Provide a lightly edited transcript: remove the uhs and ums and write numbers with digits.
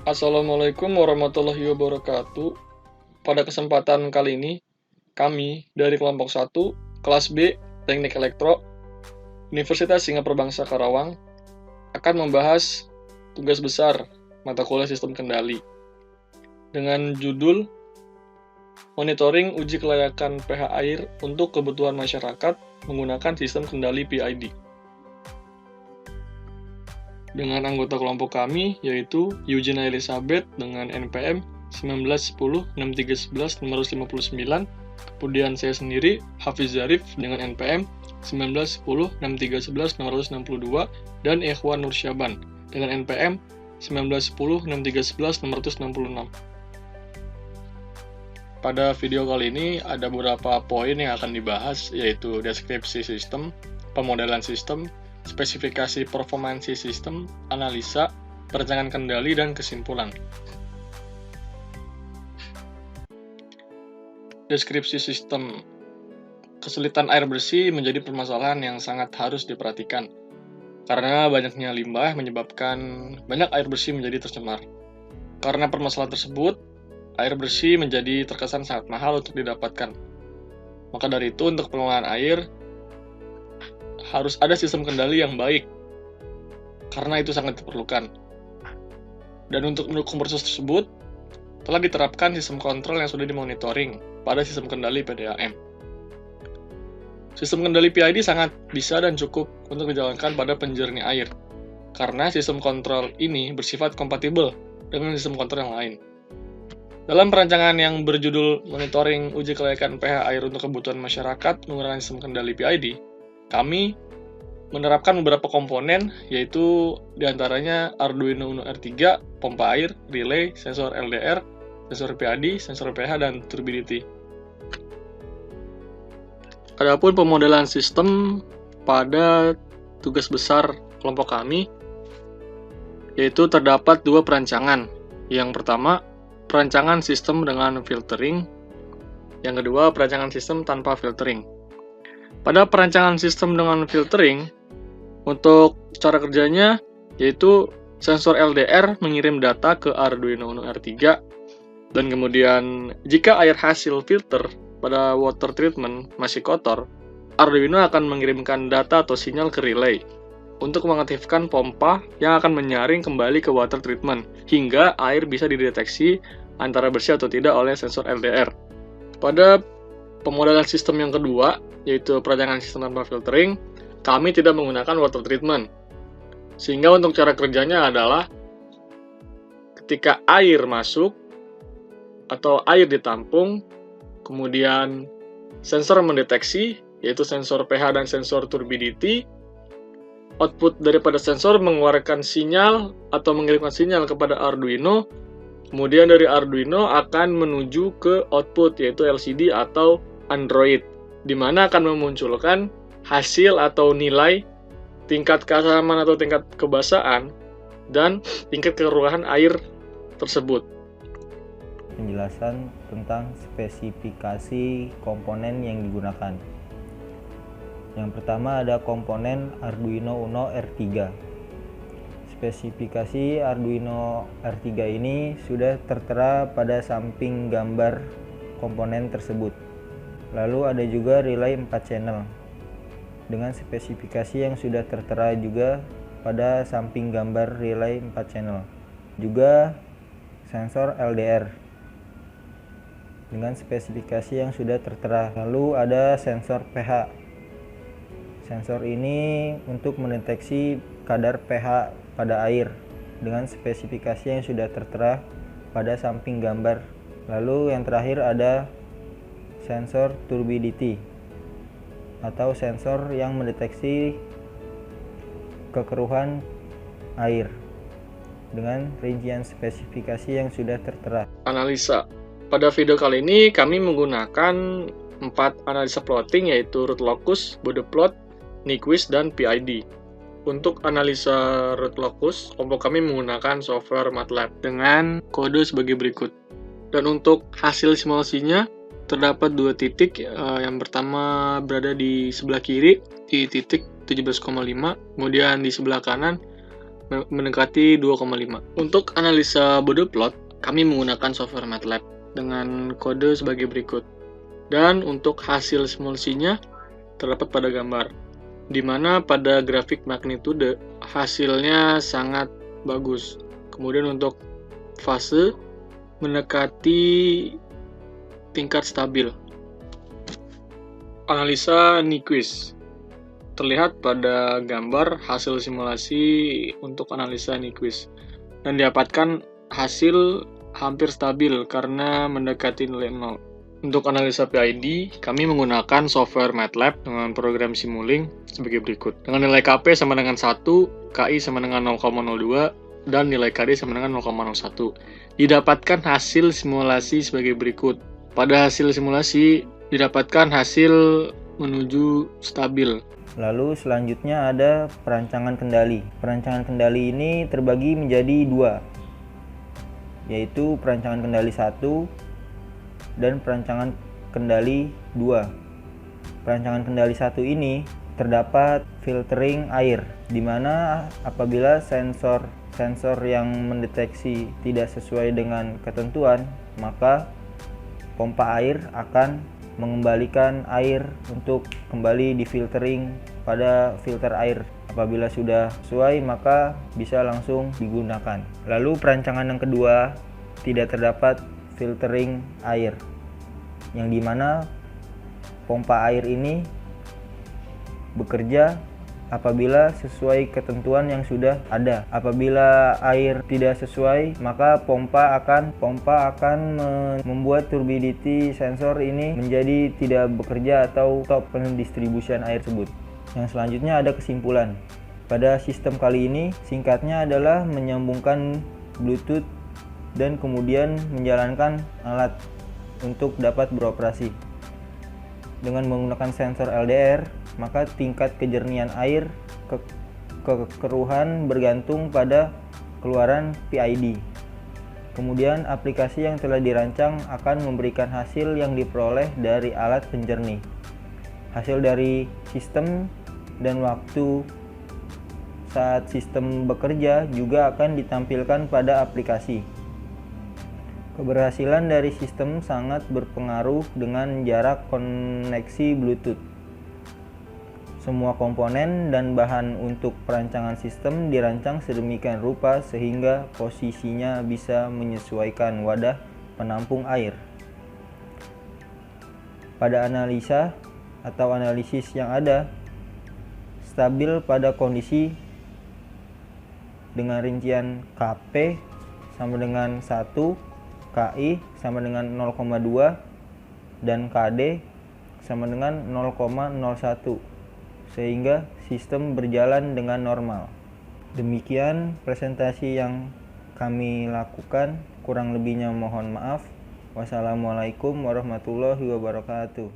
Assalamualaikum warahmatullahi wabarakatuh. Pada kesempatan kali ini, kami dari kelompok 1, kelas B, Teknik Elektro, Universitas Singapura Bangsa Karawang, akan membahas tugas besar mata kuliah sistem kendali dengan judul Monitoring Uji Kelayakan pH Air untuk Kebutuhan Masyarakat menggunakan Sistem Kendali PID. Dengan anggota kelompok kami, yaitu Eugenia Elizabeth dengan NPM 1910-6311-559, kemudian saya sendiri, Hafiz Zarif dengan NPM 1910-6311-562, dan Ikhwan Nur Syaban dengan NPM 1910-6311-666. Pada video kali ini ada beberapa poin yang akan dibahas, yaitu deskripsi sistem, pemodelan sistem, spesifikasi performansi sistem, analisa, perencanaan kendali, dan kesimpulan. Deskripsi sistem. Kesulitan air bersih menjadi permasalahan yang sangat harus diperhatikan, karena banyaknya limbah menyebabkan banyak air bersih menjadi tercemar. Karena permasalahan tersebut, air bersih menjadi terkesan sangat mahal untuk didapatkan. Maka dari itu, untuk pengelolaan air, harus ada sistem kendali yang baik, karena itu sangat diperlukan. Dan untuk mendukung proses tersebut, telah diterapkan sistem kontrol yang sudah dimonitoring pada sistem kendali PDAM. Sistem kendali PID sangat bisa dan cukup untuk dijalankan pada penjernih air, karena sistem kontrol ini bersifat kompatibel dengan sistem kontrol yang lain. Dalam perancangan yang berjudul Monitoring Uji Kelayakan pH Air untuk Kebutuhan Masyarakat menggunakan Sistem Kendali PID, kami menerapkan beberapa komponen, yaitu diantaranya Arduino Uno R3, pompa air, relay, sensor LDR, sensor PID, sensor pH, dan turbidity. Adapun pemodelan sistem pada tugas besar kelompok kami, yaitu terdapat dua perancangan. Yang pertama, perancangan sistem dengan filtering. Yang kedua, perancangan sistem tanpa filtering. Pada perancangan sistem dengan filtering, untuk cara kerjanya, yaitu sensor LDR mengirim data ke Arduino Uno R3, dan kemudian jika air hasil filter pada water treatment masih kotor, Arduino akan mengirimkan data atau sinyal ke relay untuk mengaktifkan pompa yang akan menyaring kembali ke water treatment, hingga air bisa dideteksi antara bersih atau tidak oleh sensor LDR. Pada pemodelan sistem yang kedua, yaitu perancangan sistem tanpa filtering, kami tidak menggunakan water treatment. Sehingga untuk cara kerjanya adalah ketika air masuk atau air ditampung, kemudian sensor mendeteksi, yaitu sensor pH dan sensor turbidity. Output daripada sensor mengeluarkan sinyal atau mengirimkan sinyal kepada Arduino. Kemudian dari Arduino akan menuju ke output, yaitu LCD atau Android, di mana akan memunculkan hasil atau nilai tingkat keasaman atau tingkat kebasahan dan tingkat keruahan air tersebut. Penjelasan tentang spesifikasi komponen yang digunakan. Yang pertama ada komponen Arduino Uno R3. Spesifikasi Arduino R3 ini sudah tertera pada samping gambar komponen tersebut. Lalu ada juga relay 4 channel dengan spesifikasi yang sudah tertera juga pada samping gambar relay 4 channel. Juga sensor LDR dengan spesifikasi yang sudah tertera. Lalu ada sensor pH. Sensor ini untuk mendeteksi kadar pH pada air dengan spesifikasi yang sudah tertera pada samping gambar. Lalu yang terakhir ada sensor turbidity atau sensor yang mendeteksi kekeruhan air dengan rincian spesifikasi yang sudah tertera. Analisa. Pada video kali ini kami menggunakan 4 analisa plotting, yaitu root locus, Bode plot, Nyquist, dan PID. Untuk analisa root locus, kelompok kami menggunakan software MATLAB dengan kode sebagai berikut. Dan untuk hasil simulasinya, terdapat 2 titik. Yang pertama berada di sebelah kiri, di titik 17,5. Kemudian di sebelah kanan mendekati 2,5. Untuk analisa Bode plot, kami menggunakan software MATLAB dengan kode sebagai berikut. Dan untuk hasil simulasinya terdapat pada gambar, di mana pada grafik magnitude hasilnya sangat bagus. Kemudian untuk fase mendekati tingkat stabil. Analisa Nyquist. Terlihat pada gambar hasil simulasi untuk analisa Nyquist dan didapatkan hasil hampir stabil karena mendekati nilai 0. Untuk analisa PID, kami menggunakan software MATLAB dengan program Simulink sebagai berikut. Dengan nilai KP sama dengan 1, KI sama dengan 0,02, dan nilai KD sama dengan 0,01. Didapatkan hasil simulasi sebagai berikut. Pada hasil simulasi, didapatkan hasil menuju stabil. Lalu selanjutnya ada perancangan kendali. Perancangan kendali ini terbagi menjadi dua, yaitu perancangan kendali 1 dan perancangan kendali 2. Perancangan kendali 1 ini terdapat filtering air, di mana apabila sensor yang mendeteksi tidak sesuai dengan ketentuan, maka pompa air akan mengembalikan air untuk kembali di filtering pada filter air. Apabila sudah sesuai, maka bisa langsung digunakan. Lalu perancangan yang kedua tidak terdapat filtering air, yang dimana pompa air ini bekerja apabila sesuai ketentuan yang sudah ada. Apabila air tidak sesuai, maka pompa akan membuat turbidity sensor ini menjadi tidak bekerja atau stop pendistribusian air tersebut. Yang selanjutnya ada kesimpulan. Pada sistem kali ini singkatnya adalah menyambungkan Bluetooth dan kemudian menjalankan alat untuk dapat beroperasi. Dengan menggunakan sensor LDR, maka tingkat kejernihan air kekeruhan bergantung pada keluaran PID. Kemudian aplikasi yang telah dirancang akan memberikan hasil yang diperoleh dari alat penjernih. Hasil dari sistem dan waktu saat sistem bekerja juga akan ditampilkan pada aplikasi. Keberhasilan dari sistem sangat berpengaruh dengan jarak koneksi Bluetooth. Semua komponen dan bahan untuk perancangan sistem dirancang sedemikian rupa sehingga posisinya bisa menyesuaikan wadah penampung air. Pada analisa atau analisis yang ada, stabil pada kondisi dengan rincian KP sama dengan 1, KI sama dengan 0,2, dan KD sama dengan 0,01, sehingga sistem berjalan dengan normal. Demikian presentasi yang kami lakukan, kurang lebihnya mohon maaf. Wassalamualaikum warahmatullahi wabarakatuh.